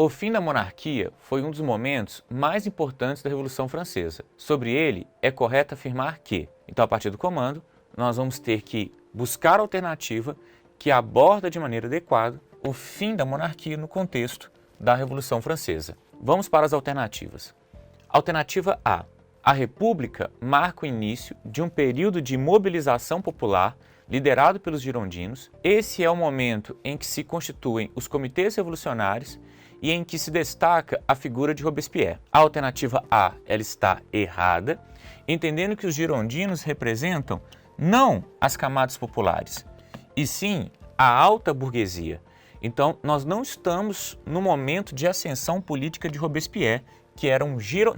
O fim da monarquia foi um dos momentos mais importantes da Revolução Francesa. Sobre ele, é correto afirmar que, então a partir do comando, nós vamos ter que buscar a alternativa que aborda de maneira adequada o fim da monarquia no contexto da Revolução Francesa. Vamos para as alternativas. Alternativa A. A República marca o início de um período de mobilização popular liderado pelos girondinos. Esse é o momento em que se constituem os comitês revolucionários e em que se destaca a figura de Robespierre. A alternativa A, ela está errada, entendendo que os girondinos representam não as camadas populares, e sim a alta burguesia. Então, nós não estamos no momento de ascensão política de Robespierre, que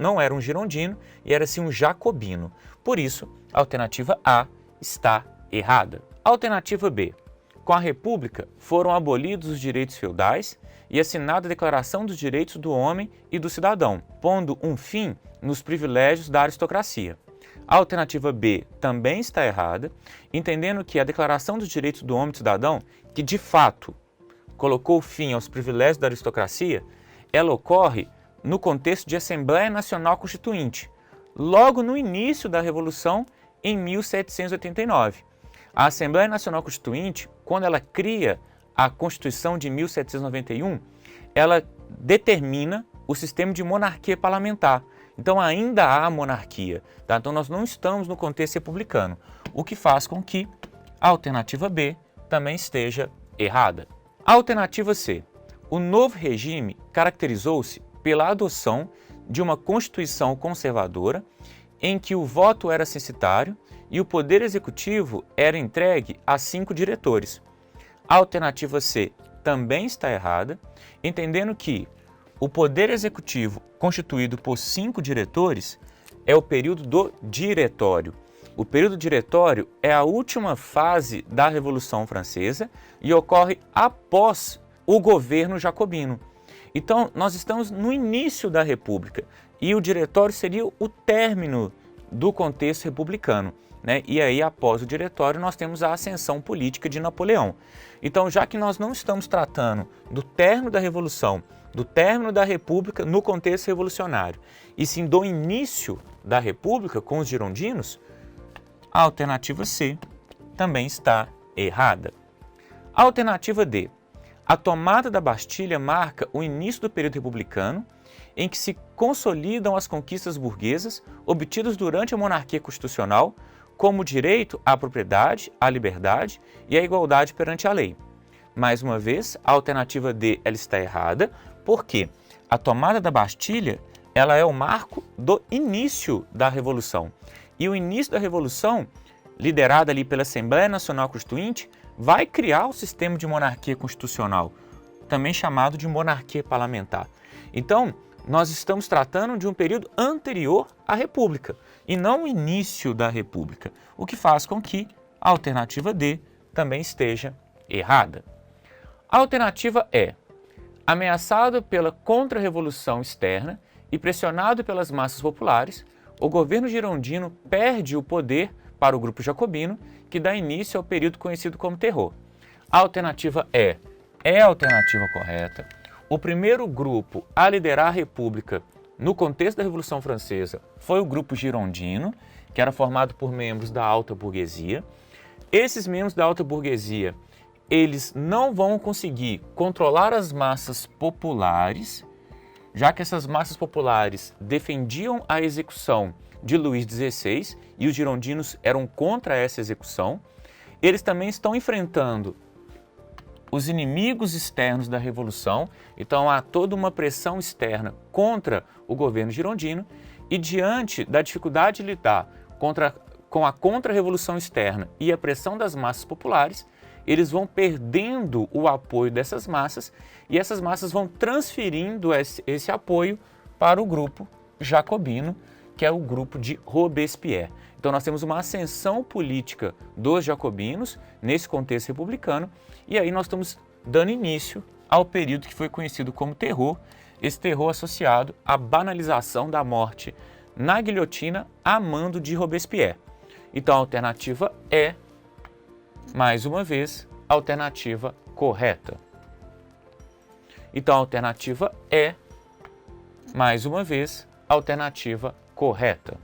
não era um girondino e era sim um jacobino. Por isso, a alternativa A está errada. Alternativa B. Com a República foram abolidos os direitos feudais e assinada a Declaração dos Direitos do Homem e do Cidadão, pondo um fim nos privilégios da aristocracia. A alternativa B também está errada, entendendo que a Declaração dos Direitos do Homem e do Cidadão, que de fato colocou fim aos privilégios da aristocracia, ela ocorre no contexto de Assembleia Nacional Constituinte, logo no início da Revolução, em 1789. A Assembleia Nacional Constituinte, quando ela cria a Constituição de 1791, ela determina o sistema de monarquia parlamentar. Então ainda há monarquia, tá? Então nós não estamos no contexto republicano, o que faz com que a alternativa B também esteja errada. A alternativa C. O novo regime caracterizou-se pela adoção de uma Constituição conservadora em que o voto era censitário e o poder executivo era entregue a 5 diretores. A alternativa C também está errada, entendendo que o poder executivo constituído por 5 diretores é o período do diretório. O período diretório é a última fase da Revolução Francesa e ocorre após o governo jacobino. Então, nós estamos no início da República e o diretório seria o término do contexto republicano, né? E aí, após o diretório, nós temos a ascensão política de Napoleão. Então, já que nós não estamos tratando do término da Revolução, do término da República no contexto revolucionário, e sim do início da República com os girondinos, a alternativa C também está errada. A alternativa D. A tomada da Bastilha marca o início do período republicano, em que se consolidam as conquistas burguesas obtidas durante a monarquia constitucional, como o direito à propriedade, à liberdade e à igualdade perante a lei. Mais uma vez, a alternativa D ela está errada, porque a tomada da Bastilha ela é o marco do início da Revolução. E o início da Revolução, liderada ali pela Assembleia Nacional Constituinte, vai criar o sistema de monarquia constitucional, também chamado de monarquia parlamentar. Então, nós estamos tratando de um período anterior à República e não o início da República, o que faz com que a alternativa D também esteja errada. A alternativa E. Ameaçado pela contra-revolução externa e pressionado pelas massas populares, o governo girondino perde o poder para o grupo jacobino, que dá início ao período conhecido como Terror. A alternativa E é a alternativa correta. O primeiro grupo a liderar a República no contexto da Revolução Francesa foi o grupo girondino, que era formado por membros da alta burguesia. Esses membros da alta burguesia, eles não vão conseguir controlar as massas populares, já que essas massas populares defendiam a execução de Luís XVI e os girondinos eram contra essa execução. Eles também estão enfrentando os inimigos externos da Revolução, então há toda uma pressão externa contra o governo girondino e diante da dificuldade de lidar com a contra-revolução externa e a pressão das massas populares, eles vão perdendo o apoio dessas massas e essas massas vão transferindo esse apoio para o grupo jacobino, que é o grupo de Robespierre. Então nós temos uma ascensão política dos jacobinos nesse contexto republicano e aí nós estamos dando início ao período que foi conhecido como Terror, esse terror associado à banalização da morte na guilhotina a mando de Robespierre. Então a alternativa é, mais uma vez, a alternativa correta. Então a alternativa é, mais uma vez, a alternativa correta.